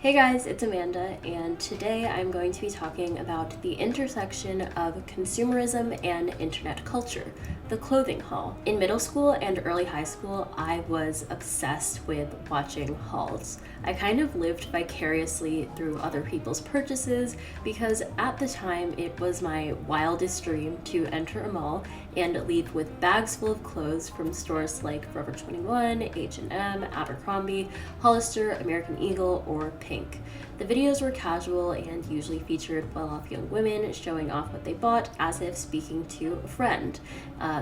Hey guys, it's Amanda, and today I'm going to be talking about the intersection of consumerism and internet culture, the clothing haul. In middle school and early high school, I was obsessed with watching hauls. I kind of lived vicariously through other people's purchases because at the time it was my wildest dream to enter a mall and leave with bags full of clothes from stores like Forever 21, H&M, Abercrombie, Hollister, American Eagle, or Pink. The videos were casual and usually featured well-off young women showing off what they bought as if speaking to a friend.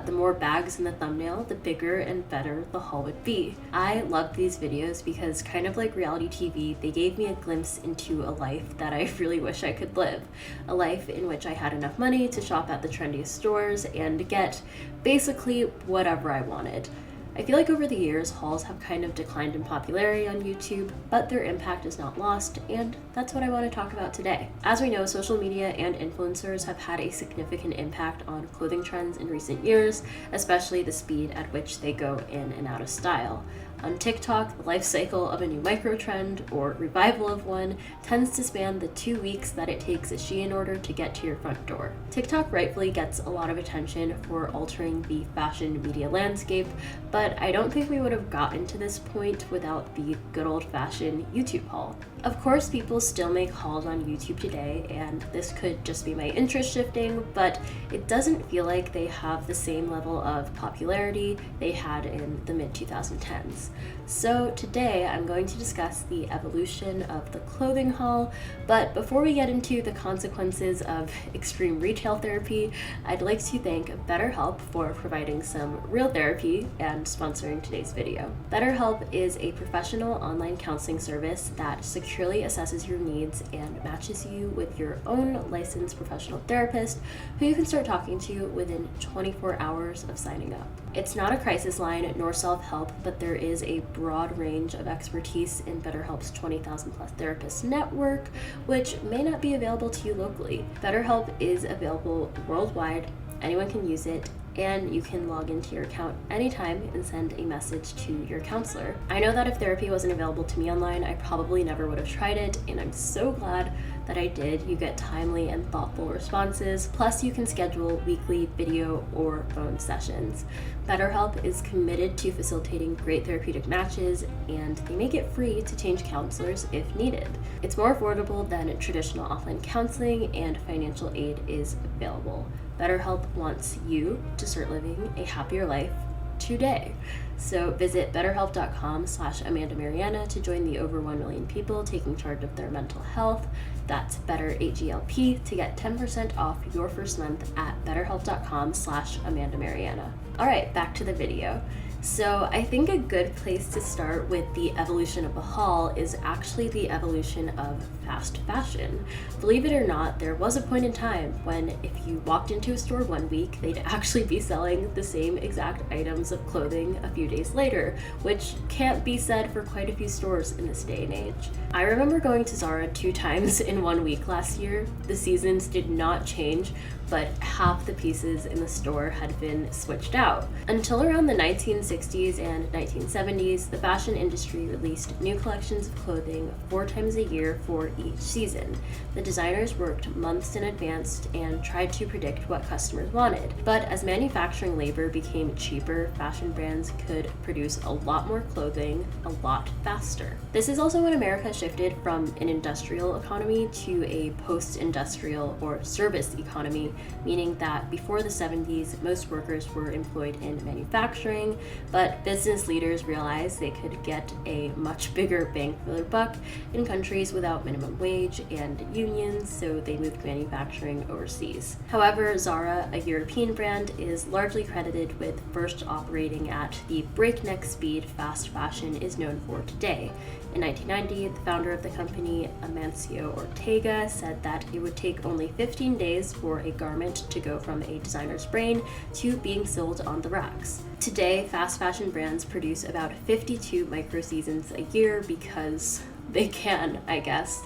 The more bags in the thumbnail, the bigger and better the haul would be. I loved these videos because, kind of like reality TV, they gave me a glimpse into a life that I really wish I could live. A life in which I had enough money to shop at the trendiest stores and get basically whatever I wanted. I feel like over the years, hauls have kind of declined in popularity on YouTube, but their impact is not lost, and that's what I want to talk about today. As we know, social media and influencers have had a significant impact on clothing trends in recent years, especially the speed at which they go in and out of style. On TikTok, the life cycle of a new micro trend or revival of one tends to span the 2 weeks that it takes a SHEIN order to get to your front door. TikTok rightfully gets a lot of attention for altering the fashion media landscape, but I don't think we would have gotten to this point without the good old-fashioned YouTube haul. Of course, people still make hauls on YouTube today, and this could just be my interest shifting, but it doesn't feel like they have the same level of popularity they had in the mid-2010s. So today I'm going to discuss the evolution of the clothing haul, but before we get into the consequences of extreme retail therapy, I'd like to thank BetterHelp for providing some real therapy and sponsoring today's video. BetterHelp is a professional online counseling service that securely assesses your needs and matches you with your own licensed professional therapist who you can start talking to within 24 hours of signing up. It's not a crisis line nor self-help, but there is a broad range of expertise in BetterHelp's 20,000 plus therapist network, which may not be available to you locally. BetterHelp is available worldwide, anyone can use it, and you can log into your account anytime and send a message to your counselor. I know that if therapy wasn't available to me online, I probably never would have tried it, and I'm so glad that I did. You get timely and thoughtful responses, plus you can schedule weekly video or phone sessions. BetterHelp is committed to facilitating great therapeutic matches, and they make it free to change counselors if needed. It's more affordable than traditional offline counseling, and financial aid is available. BetterHelp wants you to start living a happier life today. So visit betterhelp.com/AmandaMariana to join the over 1 million people taking charge of their mental health. That's BetterHelp to get 10% off your first month at betterhelp.com/AmandaMariana. All right, back to the video. So I think a good place to start with the evolution of the haul is actually the evolution of fast fashion. Believe it or not, there was a point in time when if you walked into a store one week, they'd actually be selling the same exact items of clothing a few days later, which can't be said for quite a few stores in this day and age. I remember going to Zara 2 times in 1 week last year. The seasons did not change, but half the pieces in the store had been switched out. Until around the 1960s and 1970s, the fashion industry released new collections of clothing 4 times a year for each season. The designers worked months in advance and tried to predict what customers wanted. But as manufacturing labor became cheaper, fashion brands could produce a lot more clothing a lot faster. This is also when America shifted from an industrial economy to a post-industrial or service economy, meaning that before the 70s, most workers were employed in manufacturing, but business leaders realized they could get a much bigger bang for their buck in countries without minimum wage and unions, so they moved manufacturing overseas. However, Zara, a European brand, is largely credited with first operating at the breakneck speed fast fashion is known for today. In 1990, the founder of the company, Amancio Ortega, said that it would take only 15 days for a garment to go from a designer's brain to being sold on the racks. Today, fast fashion brands produce about 52 micro seasons a year because they can, I guess.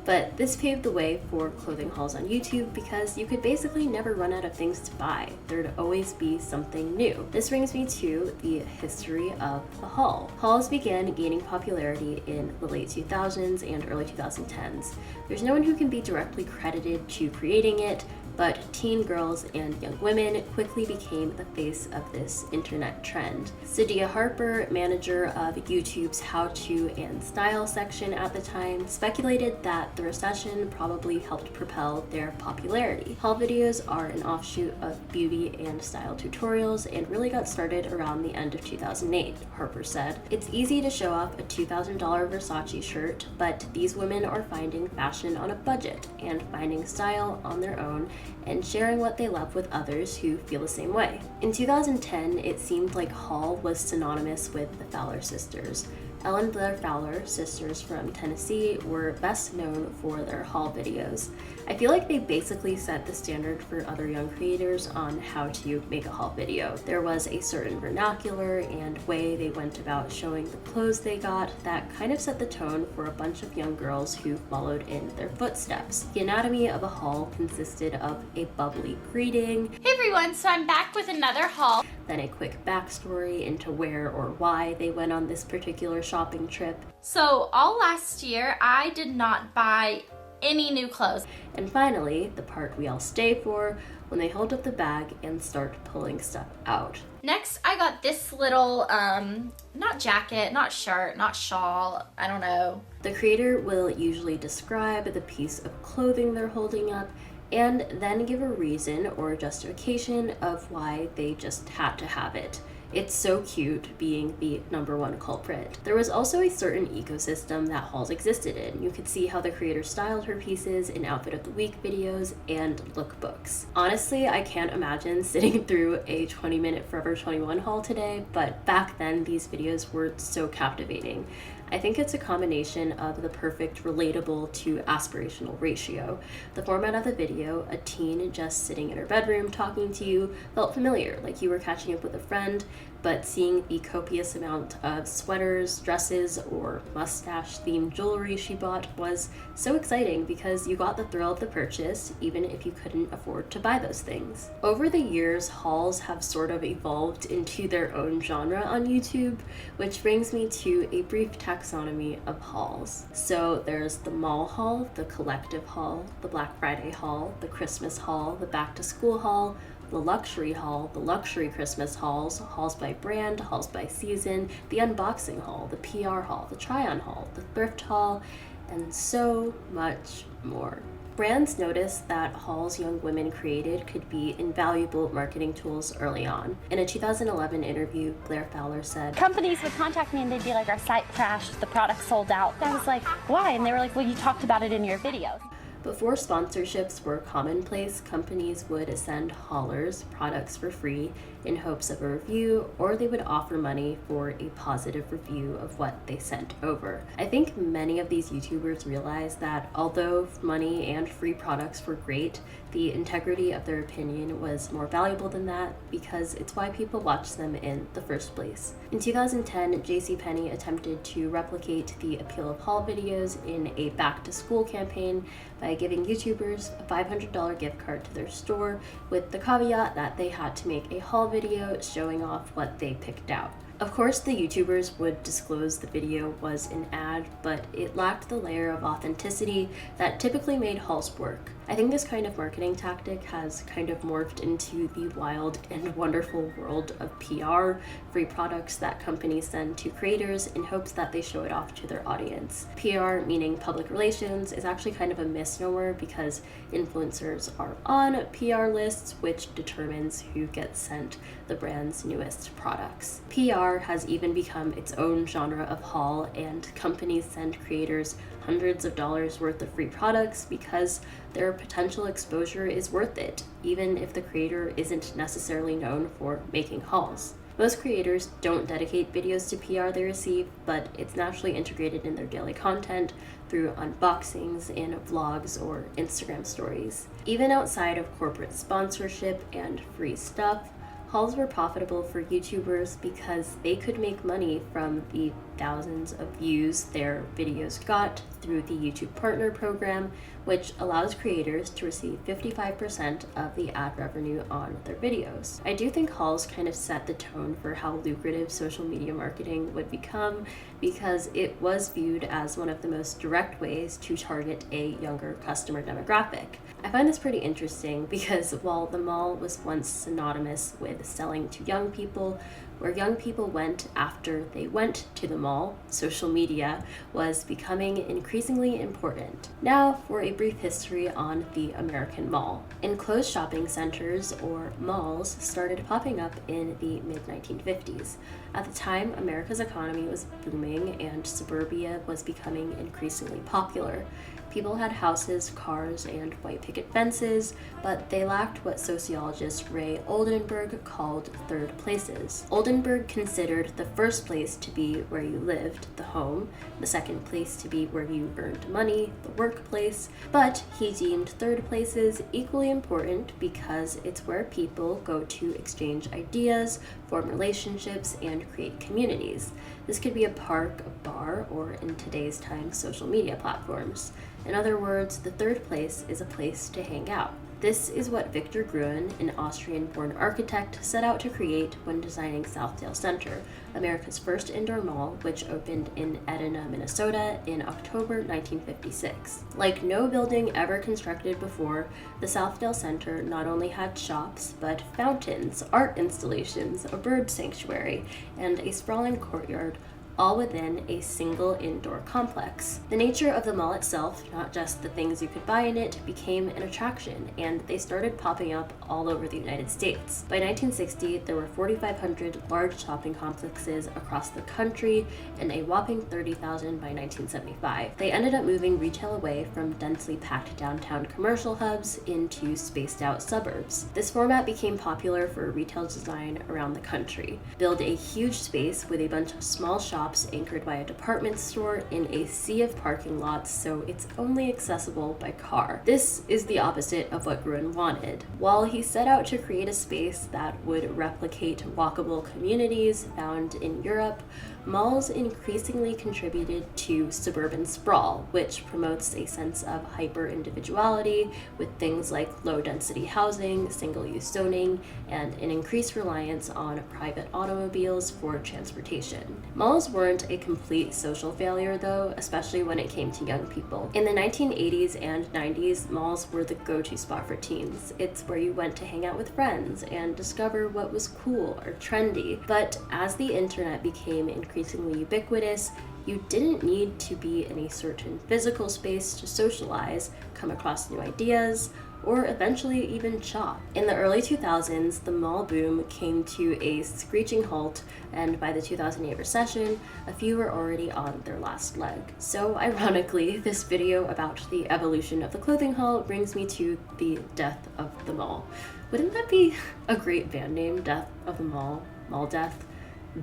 But this paved the way for clothing hauls on YouTube because you could basically never run out of things to buy. There'd always be something new. This brings me to the history of the haul. Hauls began gaining popularity in the late 2000s and early 2010s. There's no one who can be directly credited to creating it, but teen girls and young women quickly became the face of this internet trend. Sadia Harper, manager of YouTube's How To and Style section at the time, speculated that the recession probably helped propel their popularity. Haul videos are an offshoot of beauty and style tutorials and really got started around the end of 2008, Harper said. It's easy to show off a $2,000 Versace shirt, but these women are finding fashion on a budget and finding style on their own and sharing what they love with others who feel the same way. In 2010, it seemed like haul was synonymous with the Fowler sisters. Ellen Blair Fowler, sisters from Tennessee, were best known for their haul videos. I feel like they basically set the standard for other young creators on how to make a haul video. There was a certain vernacular and way they went about showing the clothes they got that kind of set the tone for a bunch of young girls who followed in their footsteps. The anatomy of a haul consisted of a bubbly greeting. Hey everyone, so I'm back with another haul. Then a quick backstory into where or why they went on this particular shopping trip. So all last year, I did not buy any new clothes. And finally, the part we all stay for, when they hold up the bag and start pulling stuff out. Next, I got this little, not jacket, not shirt, not shawl, I don't know. The creator will usually describe the piece of clothing they're holding up and then give a reason or justification of why they just had to have it. It's so cute being the #1 culprit. There was also a certain ecosystem that hauls existed in. You could see how the creator styled her pieces in Outfit of the Week videos and lookbooks. Honestly, I can't imagine sitting through a 20-minute Forever 21 haul today, but back then these videos were so captivating. I think it's a combination of the perfect relatable to aspirational ratio. The format of the video, a teen just sitting in her bedroom talking to you, felt familiar, like you were catching up with a friend, but seeing the copious amount of sweaters, dresses, or mustache-themed jewelry she bought was so exciting because you got the thrill of the purchase, even if you couldn't afford to buy those things. Over the years, hauls have sort of evolved into their own genre on YouTube, which brings me to a brief taxonomy of hauls. So there's the mall haul, the collective haul, the Black Friday haul, the Christmas haul, the back-to-school haul, the luxury haul, the luxury Christmas hauls, hauls by brand, hauls by season, the unboxing haul, the PR haul, the try-on haul, the thrift haul, and so much more. Brands noticed that hauls young women created could be invaluable marketing tools early on. In a 2011 interview, Blair Fowler said, "Companies would contact me and they'd be like, our site crashed, the product sold out." I was like, why? And they were like, well, you talked about it in your videos. Before sponsorships were commonplace, companies would send haulers products for free in hopes of a review, or they would offer money for a positive review of what they sent over. I think many of these YouTubers realized that although money and free products were great, the integrity of their opinion was more valuable than that because it's why people watch them in the first place. In 2010, Penney attempted to replicate the appeal of haul videos in a back-to-school campaign by giving YouTubers a $500 gift card to their store with the caveat that they had to make a haul video showing off what they picked out. Of course, the YouTubers would disclose the video was an ad, but it lacked the layer of authenticity that typically made hauls work. I think this kind of marketing tactic has kind of morphed into the wild and wonderful world of PR, free products that companies send to creators in hopes that they show it off to their audience. PR, meaning public relations, is actually kind of a misnomer because influencers are on PR lists, which determines who gets sent the brand's newest products. PR has even become its own genre of haul, and companies send creators hundreds of dollars worth of free products because their potential exposure is worth it, even if the creator isn't necessarily known for making hauls. Most creators don't dedicate videos to PR they receive, but it's naturally integrated in their daily content through unboxings and vlogs or Instagram stories. Even outside of corporate sponsorship and free stuff, hauls were profitable for YouTubers because they could make money from the thousands of views their videos got through the YouTube Partner Program, which allows creators to receive 55% of the ad revenue on their videos. I do think hauls kind of set the tone for how lucrative social media marketing would become, because it was viewed as one of the most direct ways to target a younger customer demographic. I find this pretty interesting because while the mall was once synonymous with selling to young people, where young people went after they went to the mall, social media was becoming increasingly important. Now for a brief history on the American mall. Enclosed shopping centers, or malls, started popping up in the mid-1950s. At the time, America's economy was booming and suburbia was becoming increasingly popular. People had houses, cars, and white picket fences, but they lacked what sociologist Ray Oldenburg called third places. Oldenburg considered the first place to be where you lived, the home, the second place to be where you earned money, the workplace, but he deemed third places equally important because it's where people go to exchange ideas, form relationships, and create communities. This could be a park, a bar, or in today's time, social media platforms. In other words, the third place is a place to hang out. This is what Victor Gruen, an Austrian-born architect, set out to create when designing Southdale Center, America's first indoor mall, which opened in Edina, Minnesota in October 1956. Like no building ever constructed before, the Southdale Center not only had shops, but fountains, art installations, a bird sanctuary, and a sprawling courtyard, all within a single indoor complex. The nature of the mall itself, not just the things you could buy in it, became an attraction, and they started popping up all over the United States. By 1960, there were 4,500 large shopping complexes across the country and a whopping 30,000 by 1975. They ended up moving retail away from densely packed downtown commercial hubs into spaced out suburbs. This format became popular for retail design around the country. Build a huge space with a bunch of small shops anchored by a department store in a sea of parking lots, so it's only accessible by car. This is the opposite of what Gruen wanted. While he set out to create a space that would replicate walkable communities found in Europe, malls increasingly contributed to suburban sprawl, which promotes a sense of hyper-individuality with things like low-density housing, single-use zoning, and an increased reliance on private automobiles for transportation. Malls weren't a complete social failure, though, especially when it came to young people. In the 1980s and 90s, malls were the go-to spot for teens. It's where you went to hang out with friends and discover what was cool or trendy. But as the internet became increasingly ubiquitous, you didn't need to be in a certain physical space to socialize, come across new ideas, or eventually even shop. In the early 2000s, the mall boom came to a screeching halt, and by the 2008 recession, a few were already on their last leg. So ironically, this video about the evolution of the clothing haul brings me to the death of the mall. Wouldn't that be a great band name, Death of the Mall? Mall Death?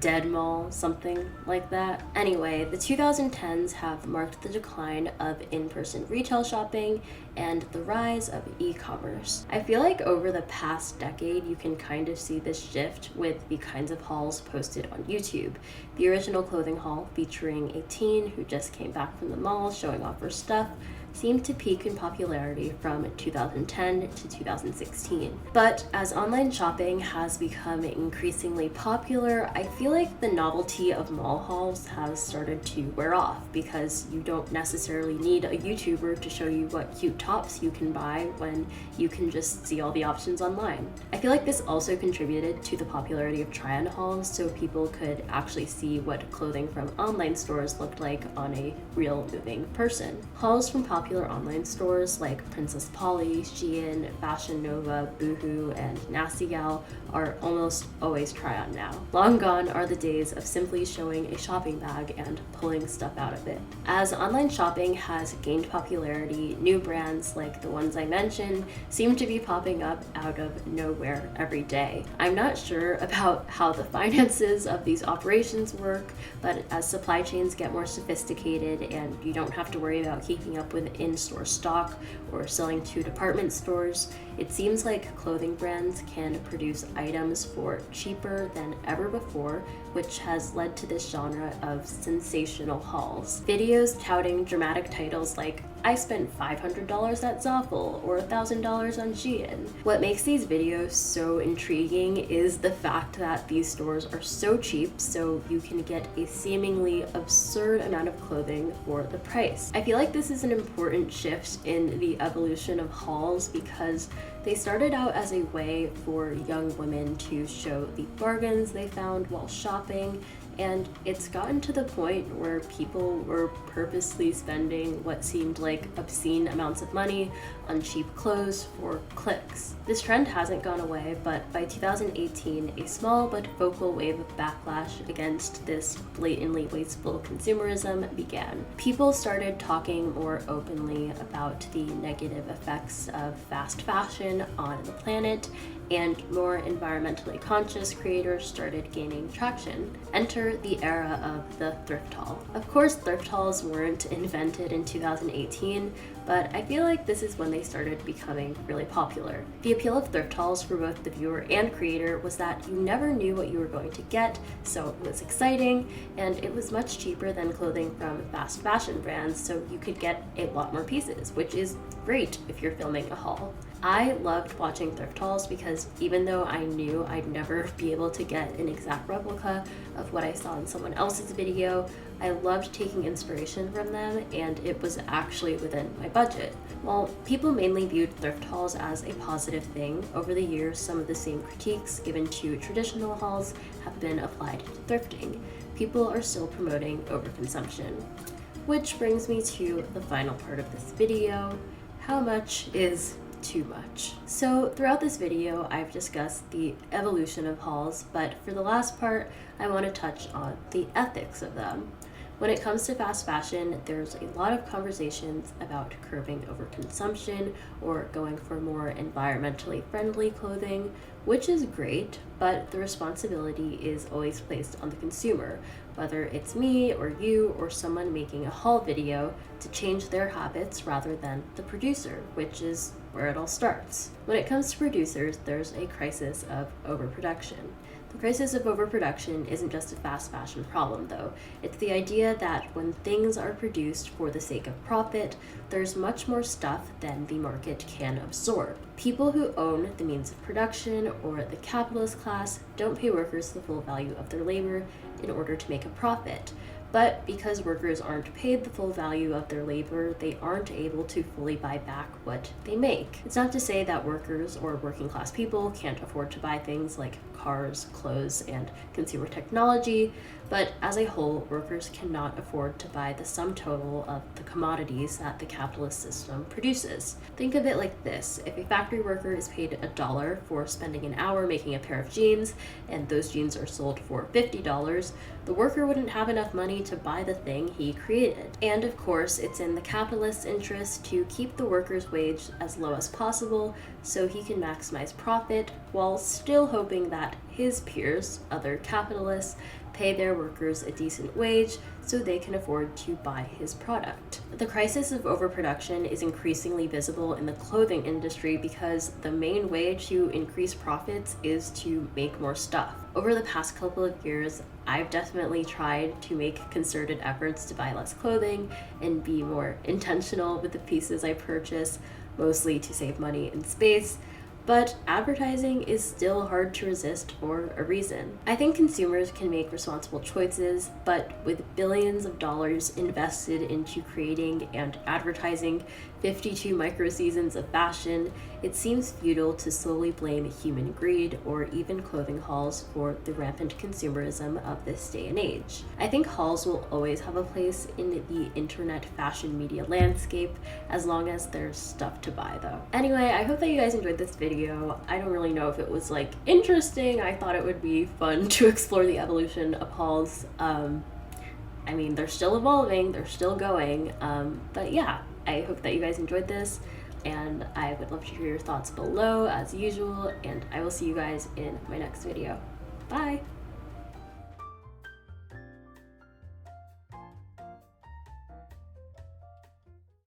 Dead Mall, something like that. Anyway, the 2010s have marked the decline of in-person retail shopping and the rise of e-commerce. I feel like over the past decade, you can kind of see this shift with the kinds of hauls posted on YouTube. The original clothing haul, featuring a teen who just came back from the mall showing off her stuff, seemed to peak in popularity from 2010 to 2016. But as online shopping has become increasingly popular, I feel like the novelty of mall hauls has started to wear off, because you don't necessarily need a YouTuber to show you what cute tops you can buy when you can just see all the options online. I feel like this also contributed to the popularity of try-on hauls, so people could actually see what clothing from online stores looked like on a real moving person. Hauls from popular online stores like Princess Polly, SHEIN, Fashion Nova, Boohoo, and Nasty Gal are almost always try-on now. Long gone are the days of simply showing a shopping bag and pulling stuff out of it. As online shopping has gained popularity, new brands like the ones I mentioned seem to be popping up out of nowhere every day. I'm not sure about how the finances of these operations work, but as supply chains get more sophisticated and you don't have to worry about keeping up with in-store stock or selling to department stores, it seems like clothing brands can produce items for cheaper than ever before which has led to this genre of sensational hauls. Videos touting dramatic titles like, "I spent $500 at Zoffel" or $1,000 on Shein. What makes these videos so intriguing is the fact that these stores are so cheap, so you can get a seemingly absurd amount of clothing for the price. I feel like this is an important shift in the evolution of hauls because they started out as a way for young women to show the bargains they found while shopping, and it's gotten to the point where people were purposely spending what seemed like obscene amounts of money on cheap clothes for clicks. This trend hasn't gone away, but by 2018, a small but vocal wave of backlash against this blatantly wasteful consumerism began. People started talking more openly about the negative effects of fast fashion on the planet, and more environmentally conscious creators started gaining traction. Enter the era of the thrift haul. Of course, thrift hauls weren't invented in 2018, but I feel like this is when they started becoming really popular. The appeal of thrift hauls for both the viewer and creator was that you never knew what you were going to get, so it was exciting, and it was much cheaper than clothing from fast fashion brands, so you could get a lot more pieces, which is great if you're filming a haul. I loved watching thrift hauls because even though I knew I'd never be able to get an exact replica of what I saw in someone else's video, I loved taking inspiration from them, and it was actually within my budget. While people mainly viewed thrift hauls as a positive thing, over the years some of the same critiques given to traditional hauls have been applied to thrifting. People are still promoting overconsumption. Which brings me to the final part of this video: how much is too much? So throughout this video, I've discussed the evolution of hauls, but for the last part, I want to touch on the ethics of them. When it comes to fast fashion, there's a lot of conversations about curbing overconsumption or going for more environmentally friendly clothing, which is great, but the responsibility is always placed on the consumer, whether it's me or you or someone making a haul video, to change their habits rather than the producer, which is where it all starts. When it comes to producers, there's a crisis of overproduction. The crisis of overproduction isn't just a fast fashion problem, though. It's the idea that when things are produced for the sake of profit, there's much more stuff than the market can absorb. People who own the means of production, or the capitalist class, don't pay workers the full value of their labor in order to make a profit. But because workers aren't paid the full value of their labor, they aren't able to fully buy back what they make. It's not to say that workers or working class people can't afford to buy things like cars, clothes, and consumer technology, but as a whole, workers cannot afford to buy the sum total of the commodities that the capitalist system produces. Think of it like this: if a factory worker is paid $1 for spending an hour making a pair of jeans, and those jeans are sold for $50, the worker wouldn't have enough money to buy the thing he created. And of course, it's in the capitalist's interest to keep the worker's wage as low as possible so he can maximize profit while still hoping that his peers, other capitalists, pay their workers a decent wage so they can afford to buy his product. The crisis of overproduction is increasingly visible in the clothing industry because the main way to increase profits is to make more stuff. Over the past couple of years, I've definitely tried to make concerted efforts to buy less clothing and be more intentional with the pieces I purchase, mostly to save money and space. But advertising is still hard to resist for a reason. I think consumers can make responsible choices, but with billions of dollars invested into creating and advertising 52 micro-seasons of fashion, it seems futile to solely blame human greed or even clothing hauls for the rampant consumerism of this day and age. I think hauls will always have a place in the internet fashion media landscape as long as there's stuff to buy, though. Anyway, I hope that you guys enjoyed this video. I don't really know if it was interesting. I thought it would be fun to explore the evolution of hauls. I mean, they're still evolving, they're still going, but yeah, I hope that you guys enjoyed this, and I would love to hear your thoughts below as usual, and I will see you guys in my next video. Bye!